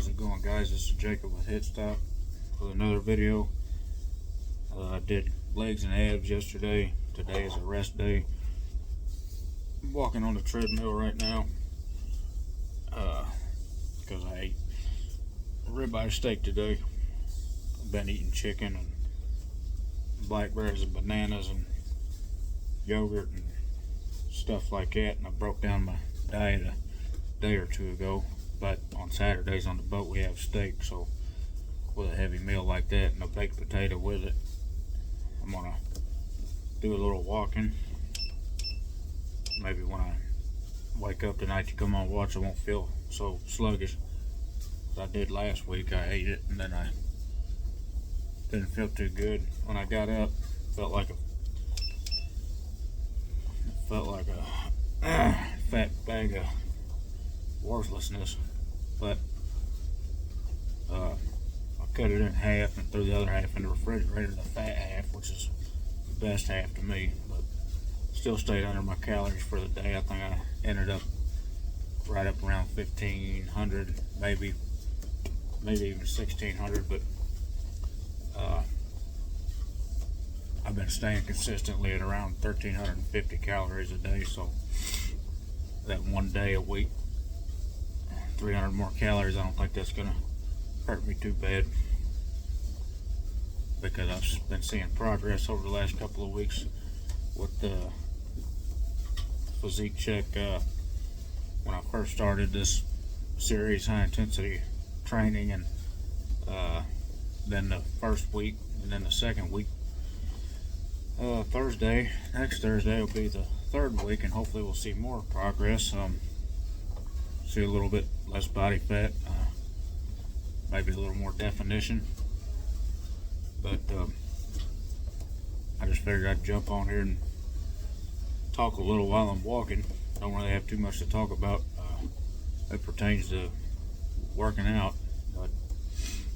How's it going, guys? This is Jacob with H.I.T with another video. I did legs and abs yesterday. Today is a rest day. I'm walking on the treadmill right now because I ate ribeye steak today. I've been eating chicken and blackberries and bananas and yogurt and stuff like that, and I broke down my diet a day or two ago. But on Saturdays on the boat we have steak, so with a heavy meal like that and a baked potato with it, I'm gonna do a little walking. Maybe when I wake up tonight to come on watch I won't feel so sluggish as I did last week. I ate it and then I didn't feel too good when I got up. Felt like a fat bag of worthlessness. But I cut it in half and threw the other half in the refrigerator, the fat half, which is the best half to me, but still stayed under my calories for the day. I think I ended up right up around 1,500, maybe even 1,600, but I've been staying consistently at around 1,350 calories a day, so that one day a week, 300 more calories, I don't think that's gonna hurt me too bad, because I've been seeing progress over the last couple of weeks with the physique check. When I first started this series, high intensity training, and then the first week and then the second week, next Thursday will be the third week, and hopefully we'll see more progress. See a little bit less body fat, maybe a little more definition, but I just figured I'd jump on here and talk a little while I'm walking. Don't really have too much to talk about that pertains to working out, but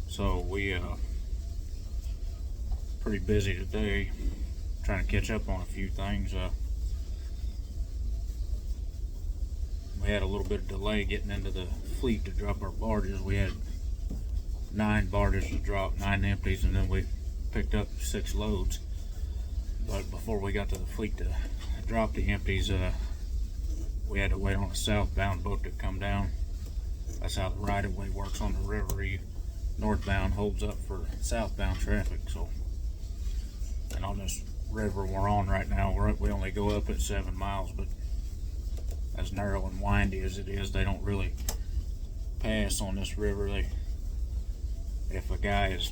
so we pretty busy today, trying to catch up on a few things. We had a little bit of delay getting into the fleet to drop our barges. We had 9 barges to drop, 9 empties, and then we picked up 6 loads. But before we got to the fleet to drop the empties, we had to wait on a southbound boat to come down. That's how the right-of-way works on the river. Northbound holds up for southbound traffic. So, and on this river we're on right now, we only go up at 7 miles, but as narrow and windy as it is, they don't really pass on this river. If a guy is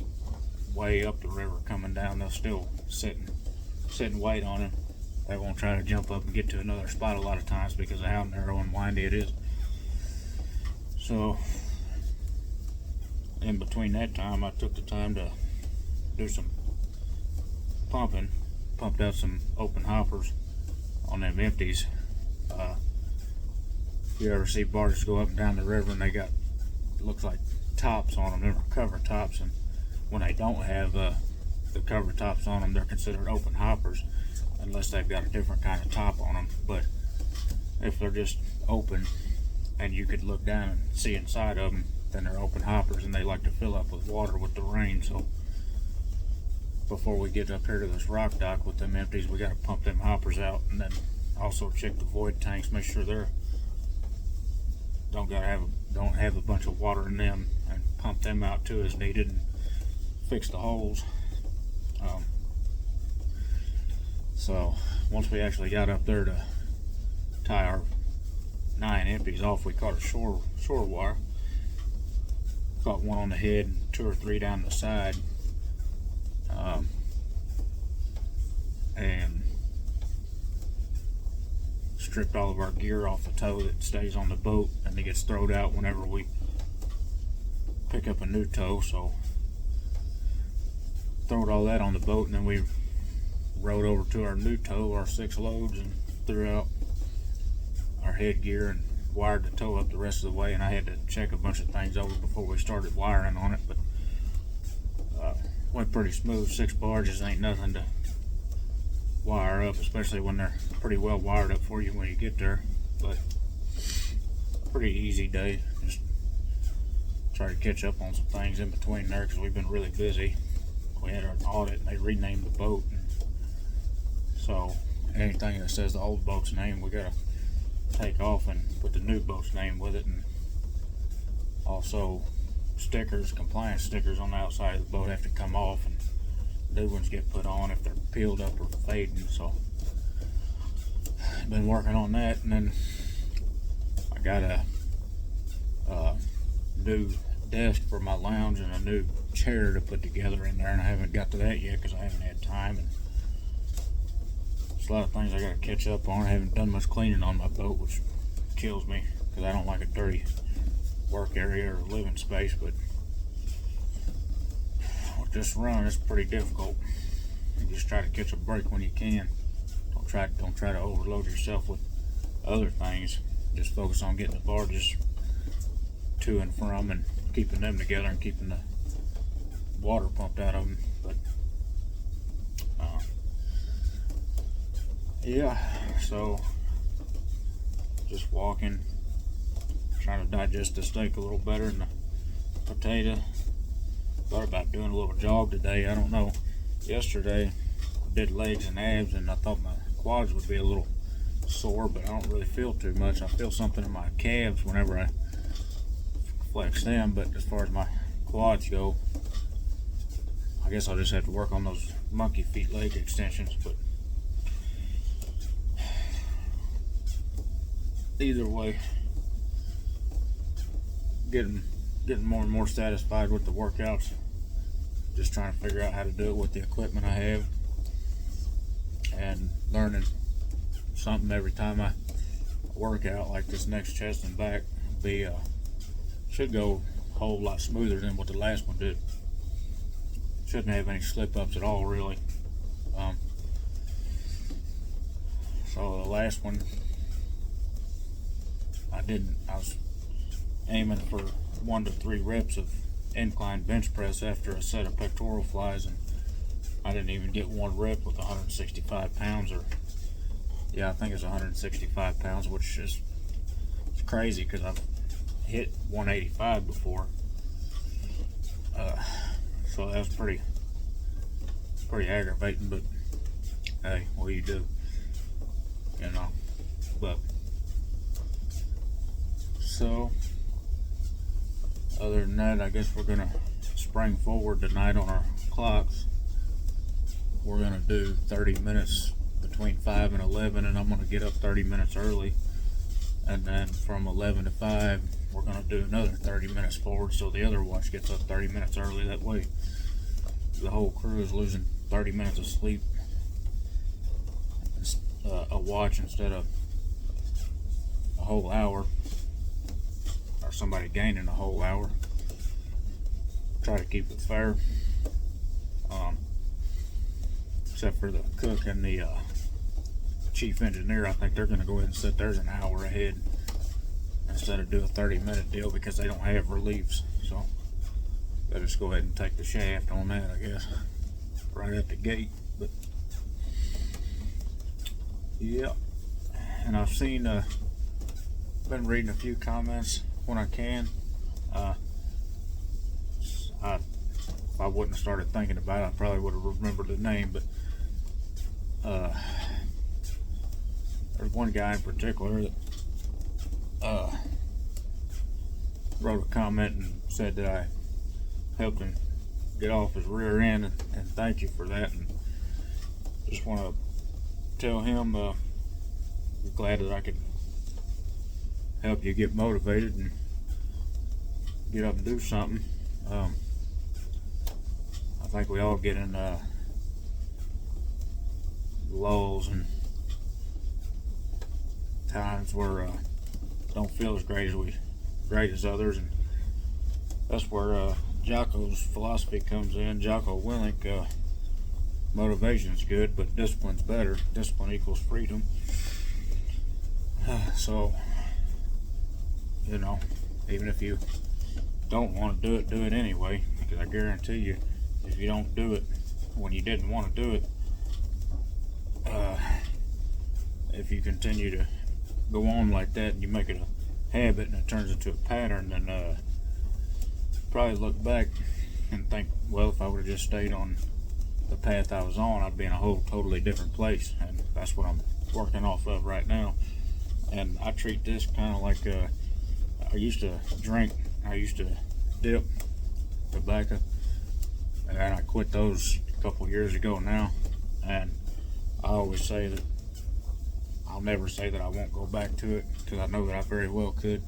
way up the river coming down, they'll still sit and wait on him. They won't try to jump up and get to another spot a lot of times because of how narrow and windy it is. So in between that time, I took the time to do some pumping. Pumped out some open hoppers on them empties. If you ever see barges go up and down the river and they got, looks like tops on them, they're cover tops, and when they don't have the cover tops on them, they're considered open hoppers unless they've got a different kind of top on them. But if they're just open and you could look down and see inside of them, then they're open hoppers, and they like to fill up with water with the rain. So before we get up here to this rock dock with them empties, we got to pump them hoppers out, and then also check the void tanks, make sure they're don't have a bunch of water in them, and pump them out too as needed, and fix the holes. So once we actually got up there to tie our 9 empties off, we caught a shore wire. Caught one on the head and 2 or 3 down the side, and stripped all of our gear off the tow that stays on the boat, and it gets thrown out whenever we pick up a new tow. So throwed all that on the boat, and then we rode over to our new tow, our 6 loads, and threw out our headgear and wired the tow up the rest of the way. And I had to check a bunch of things over before we started wiring on it, but went pretty smooth. 6 barges ain't nothing to wire up, especially when they're pretty well wired up for you when you get there. But pretty easy day, just try to catch up on some things in between there because we've been really busy. We had an audit and they renamed the boat, and so anything that says the old boat's name we gotta take off and put the new boat's name with it. And also stickers, compliance stickers on the outside of the boat have to come off, and new ones get put on if they're peeled up or fading. So been working on that. And then I got a new desk for my lounge and a new chair to put together in there, and I haven't got to that yet because I haven't had time, and there's a lot of things I gotta catch up on. I haven't done much cleaning on my boat, which kills me because I don't like a dirty work area or living space. But with this run, it's pretty difficult. You just try to catch a break when you can. Don't try to overload yourself with other things. Just focus on getting the barges to and from and keeping them together and keeping the water pumped out of them. But yeah, so just walking, trying to digest the steak a little better and the potato. Thought about doing a little jog today. I don't know. Yesterday I did legs and abs, and I thought my quads would be a little sore, but I don't really feel too much. I feel something in my calves whenever I flex them, but as far as my quads go, I guess I'll just have to work on those monkey feet leg extensions. But either way, getting more and more satisfied with the workouts. Just trying to figure out how to do it with the equipment I have, and learning something every time I work out. Like this next chest and back be should go a whole lot smoother than what the last one did. Shouldn't have any slip ups at all, really. So the last one I was aiming for 1 to 3 reps of incline bench press after a set of pectoral flies, and I didn't even get 1 rep with 165 pounds, or yeah, I think it's 165 pounds, which is crazy because I've hit 185 before. So that was pretty aggravating, but hey, what do you do? You know. But so other than that, I guess we're gonna spring forward tonight on our clocks. We're gonna do 30 minutes between 5 and 11, and I'm gonna get up 30 minutes early, and then from 11 to 5 we're gonna do another 30 minutes forward, so the other watch gets up 30 minutes early. That way the whole crew is losing 30 minutes of sleep a watch instead of a whole hour, or somebody gaining a whole hour. Try to keep it fair, except for the cook and the chief engineer. I think they're going to go ahead and set theirs an hour ahead instead of do a 30-minute deal because they don't have reliefs. So better just go ahead and take the shaft on that, I guess, right at the gate. But yeah, and I've seen been reading a few comments when I can. If I wouldn't have started thinking about it, I probably would have remembered the name, but there's one guy in particular that wrote a comment and said that I helped him get off his rear end, and thank you for that. And just want to tell him I'm glad that I could help you get motivated and get up and do something. I think we all get in lulls and times where don't feel as great as others, and that's where Jocko's philosophy comes in. Jocko Willink, motivation's good, but discipline's better. Discipline equals freedom. So, you know, even if you don't want to do it anyway, because I guarantee you, if you don't do it when you didn't want to do it, if you continue to go on like that and you make it a habit and it turns into a pattern, then probably look back and think, well, if I would have just stayed on the path I was on, I'd be in a whole totally different place. And that's what I'm working off of right now. And I treat this kind of like I used to drink, I used to dip tobacco, and I quit those a couple years ago now. And I always say that I'll never say that I won't go back to it, because I know that I very well could.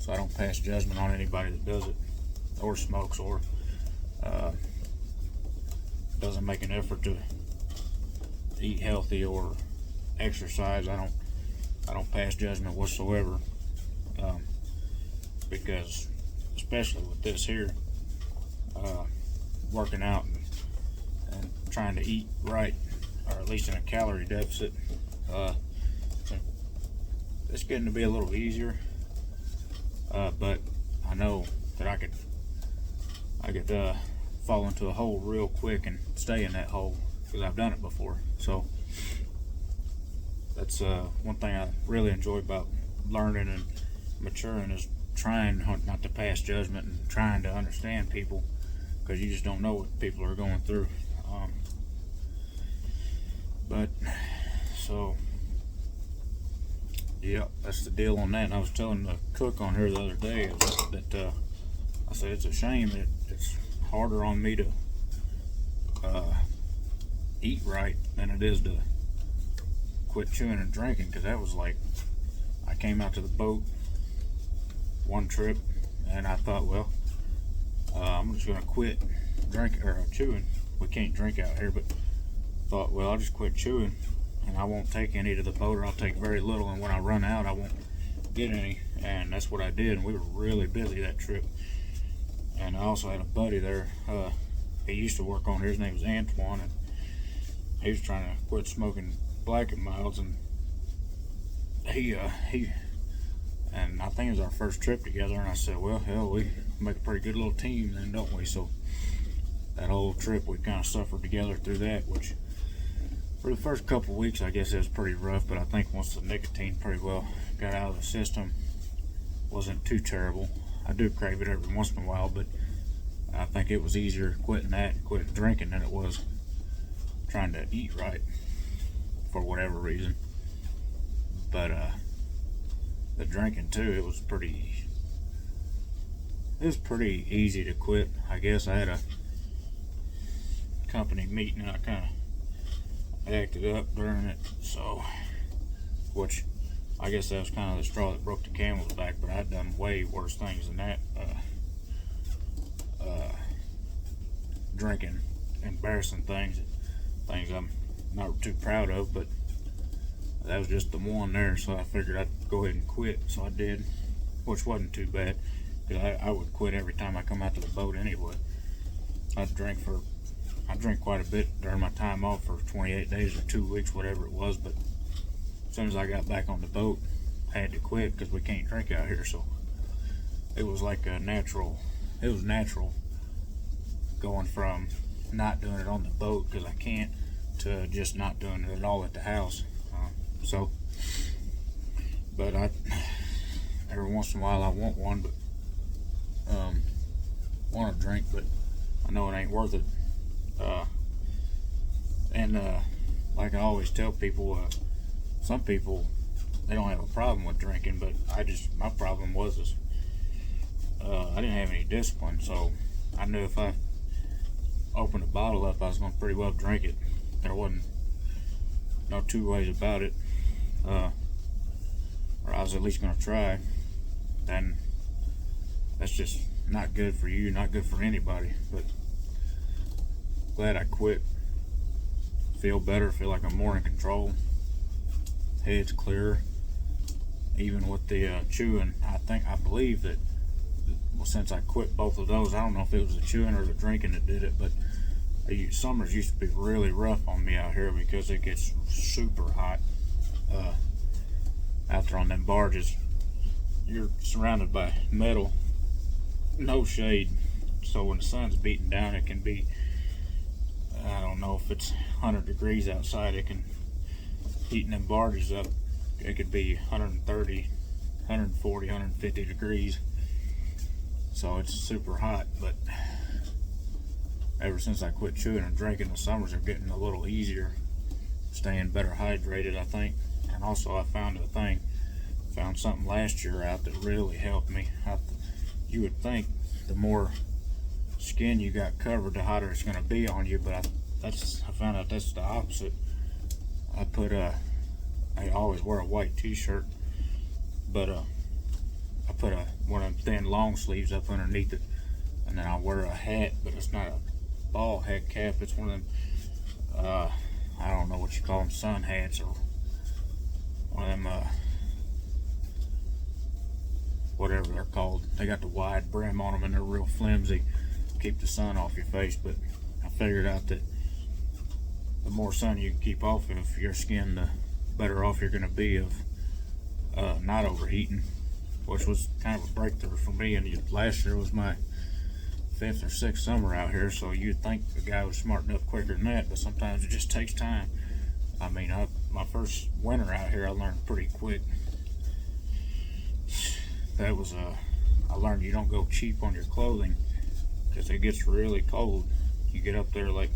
So I don't pass judgment on anybody that does it or smokes or doesn't make an effort to eat healthy or exercise. I don't pass judgment whatsoever, because especially with this here, working out and trying to eat right, or at least in a calorie deficit, it's getting to be a little easier, but I know that I could fall into a hole real quick and stay in that hole, because I've done it before. So that's one thing I really enjoy about learning and maturing, is trying not to pass judgment and trying to understand people, because you just don't know what people are going through. But so yeah, that's the deal on that. And I was telling the cook on here the other day that I said it's a shame that it's harder on me to eat right than it is to quit chewing and drinking, because that was like, I came out to the boat one trip and I thought, well, I'm just gonna quit drinking or chewing. We can't drink out here, but thought, well, I'll just quit chewing and I won't take any to the boat, or I'll take very little, and when I run out I won't get any. And that's what I did, and we were really busy that trip. And I also had a buddy there, he used to work on here, his name was Antoine, and he was trying to quit smoking black and milds, and he and I think it was our first trip together, and I said, well, hell, we make a pretty good little team then, don't we? So that whole trip we kind of suffered together through that, which for the first couple of weeks I guess it was pretty rough, but I think once the nicotine pretty well got out of the system, wasn't too terrible. I do crave it every once in a while, but I think it was easier quitting that and quitting drinking than it was trying to eat right for whatever reason. But the drinking too, it was pretty easy to quit. I guess I had a company meeting and I kind of acted up during it, so, which I guess that was kind of the straw that broke the camel's back, but I'd done way worse things than that, drinking, embarrassing things I'm not too proud of, but that was just the one there, so I figured I'd go ahead and quit. So I did, which wasn't too bad, because I would quit every time I come out to the boat anyway. I drink quite a bit during my time off for 28 days or 2 weeks, whatever it was, but as soon as I got back on the boat, I had to quit because we can't drink out here. So it was like it was natural going from not doing it on the boat because I can't, to just not doing it at all at the house. But every once in a while I want one, but want a drink, but I know it ain't worth it. Like I always tell people, some people, they don't have a problem with drinking, but my problem was I didn't have any discipline, so I knew if I opened a bottle up, I was going to pretty well drink it. There wasn't no two ways about it, or I was at least going to try. And that's just not good for you, not good for anybody. But glad I quit. Feel better, feel like I'm more in control. Head's clearer. Even with the chewing, I believe that, well, since I quit both of those, I don't know if it was the chewing or the drinking that did it, but summers used to be really rough on me out here because it gets super hot out there on them barges. You're surrounded by metal, no shade, so when the sun's beating down, it can be, I don't know if it's 100 degrees outside, it can, heating them barges up, it could be 130, 140, 150 degrees. so it's super hot. But ever since I quit chewing and drinking, the summers are getting a little easier, staying better hydrated, I think. And also I found something last year out that really helped me. You would think the more skin you got covered, the hotter it's going to be on you, but I found out that's the opposite. I always wear a white t-shirt, but I put one of them thin long sleeves up underneath it, and then I wear a hat, but it's not a ball hat cap. It's one of them, I don't know what you call them, sun hats, or one of them, whatever they're called. They got the wide brim on them, and they're real flimsy, keep the sun off your face. But I figured out that the more sun you can keep off of your skin, the better off you're going to be of not overheating, which was kind of a breakthrough for me. And last year was my 5th or 6th summer out here, so you'd think the guy would smarten up quicker than that, but sometimes it just takes time. I mean, my first winter out here, I learned pretty quick. That was I learned you don't go cheap on your clothing, because it gets really cold. You get up there, like,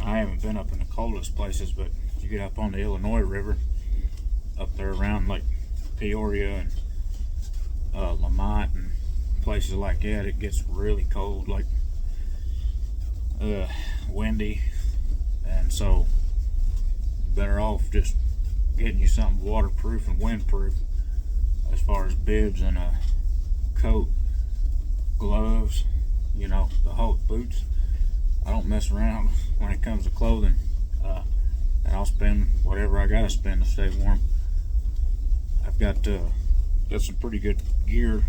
I haven't been up in the coldest places, but you get up on the Illinois River, up there around like Peoria and Lamont and places like that, it gets really cold, like windy, and so you're better off just getting you something waterproof and windproof, as far as bibs and a coat, gloves, you know, the whole boots. I don't mess around when it comes to clothing, and I'll spend whatever I gotta spend to stay warm. I've got some pretty good gear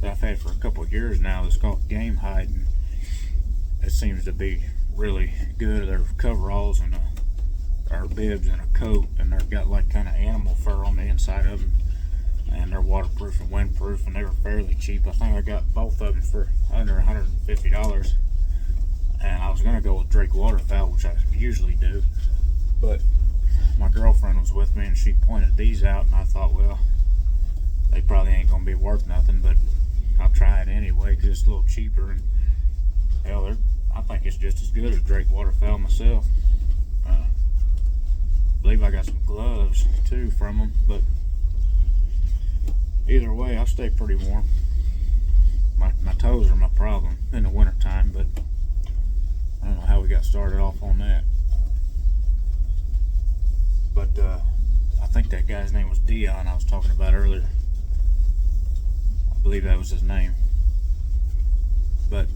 that I've had for a couple of years now. It's called H.I.T, and it seems to be really good. They're coveralls and our bibs and a coat, and they've got like kind of animal fur on the inside of them, and they're waterproof and windproof, and they were fairly cheap. I think I got both of them for under $150. And I was gonna go with Drake waterfowl, which I usually do, but my girlfriend was with me and she pointed these out, and I thought, well, they probably ain't gonna be worth nothing, but I'll try it anyway because it's a little cheaper, and hell, I think it's just as good as Drake waterfowl myself. I believe I got some gloves too from them, but either way, I'll stay pretty warm. My toes are my problem in the winter time, but I don't know how we got started off on that. But I think that guy's name was Dion I was talking about earlier. I believe that was his name. But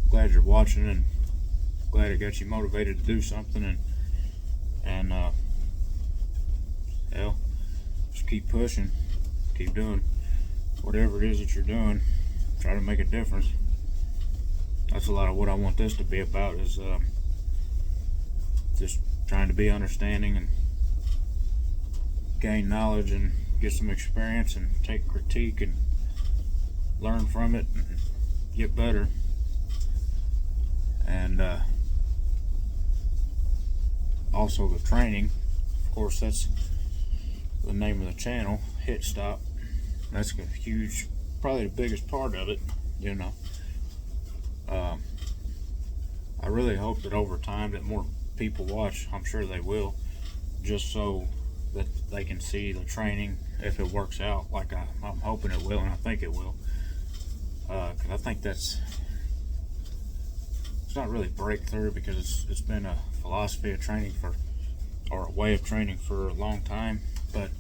glad you're watching, and glad it got you motivated to do something, and hell, just keep pushing, keep doing whatever it is that you're doing. Try to make a difference. That's a lot of what I want this to be about, is just trying to be understanding and gain knowledge and get some experience and take critique and learn from it and get better. And also the training, of course, that's the name of the channel, H.I.T. That's a huge, probably the biggest part of it, you know. I really hope that over time that more people watch. I'm sure they will, just so that they can see the training, if it works out like I'm hoping it will, and I think it will, because I think it's not really breakthrough, because it's been a philosophy of training or a way of training for a long time, but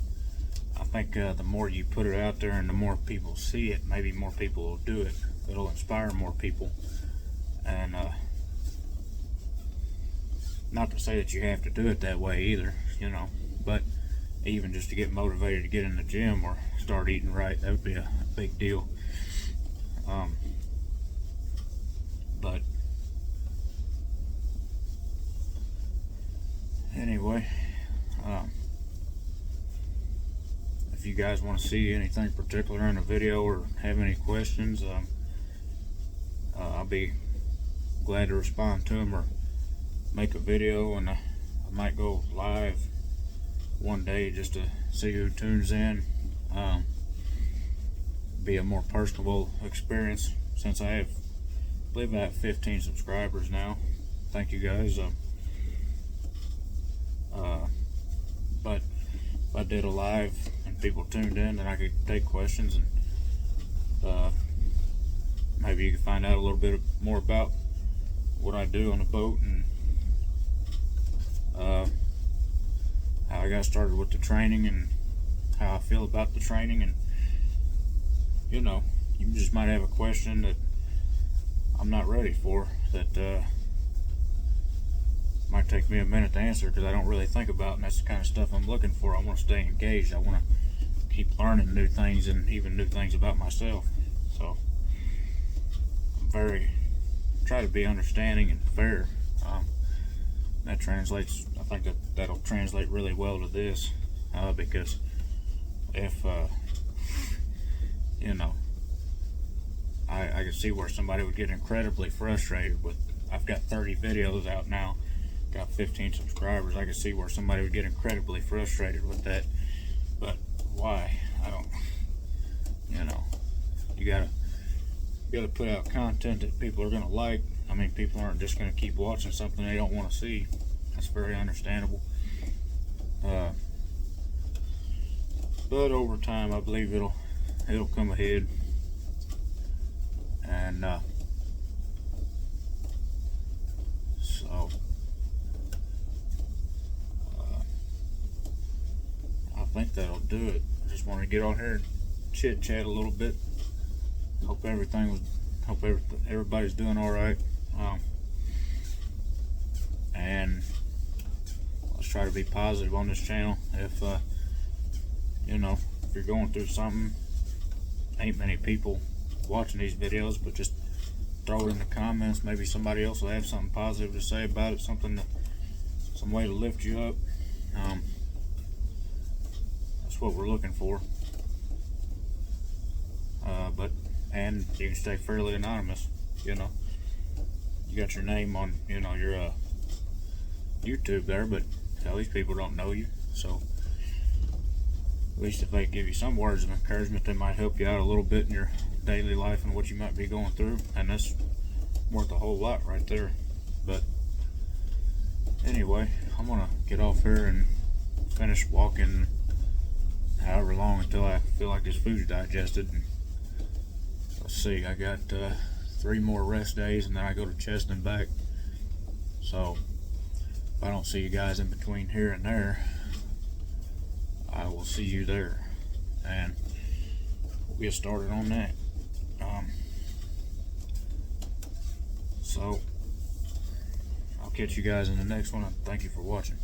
I think the more you put it out there and the more people see it, maybe more people will do it. It'll inspire more people. And not to say that you have to do it that way either, you know, but even just to get motivated to get in the gym or start eating right, that would be a big deal. But anyway, if you guys want to see anything particular in the video or have any questions, I'll be glad to respond to them or make a video, and I might go live one day just to see who tunes in. be a more personable experience, since I believe I have 15 subscribers now. Thank you guys. But if I did a live and people tuned in, then I could take questions, and maybe you could find out a little bit more about what I do on the boat, and how I got started with the training, and how I feel about the training. And you know, you just might have a question that I'm not ready for, that might take me a minute to answer, because I don't really think about, and that's the kind of stuff I'm looking for. I want to stay engaged. I want to keep learning new things, and even new things about myself. So I'm try to be understanding and fair. That translates, I think that'll translate really well to this, because if you know, I can see where somebody would get incredibly frustrated with, I've got 30 videos out now, got 15 subscribers. I can see where somebody would get incredibly frustrated with that. But why? I don't, you know, you gotta put out content that people are gonna like. I mean, people aren't just gonna keep watching something they don't want to see. That's very understandable. But over time, I believe it'll come ahead. And so I think that'll do it. I just want to get on here and chit chat a little bit. Hope everybody's doing all right. And let's try to be positive on this channel. If you know, if you're going through something, ain't many people watching these videos, but just throw it in the comments. Maybe somebody else will have something positive to say about it, some way to lift you up. That's what we're looking for. And you can stay fairly anonymous. You know, you got your name on, you know, your YouTube there, but hell, these people don't know you. So at least if they give you some words of encouragement, they might help you out a little bit in your daily life and what you might be going through, and that's worth a whole lot right there. But anyway, I'm gonna get off here and finish walking however long until I feel like this food's digested. And let's see, I got 3 more rest days, and then I go to chest and back. So if I don't see you guys in between here and there, I will see you there, and we'll get started on that. So I'll catch you guys in the next one. Thank you for watching.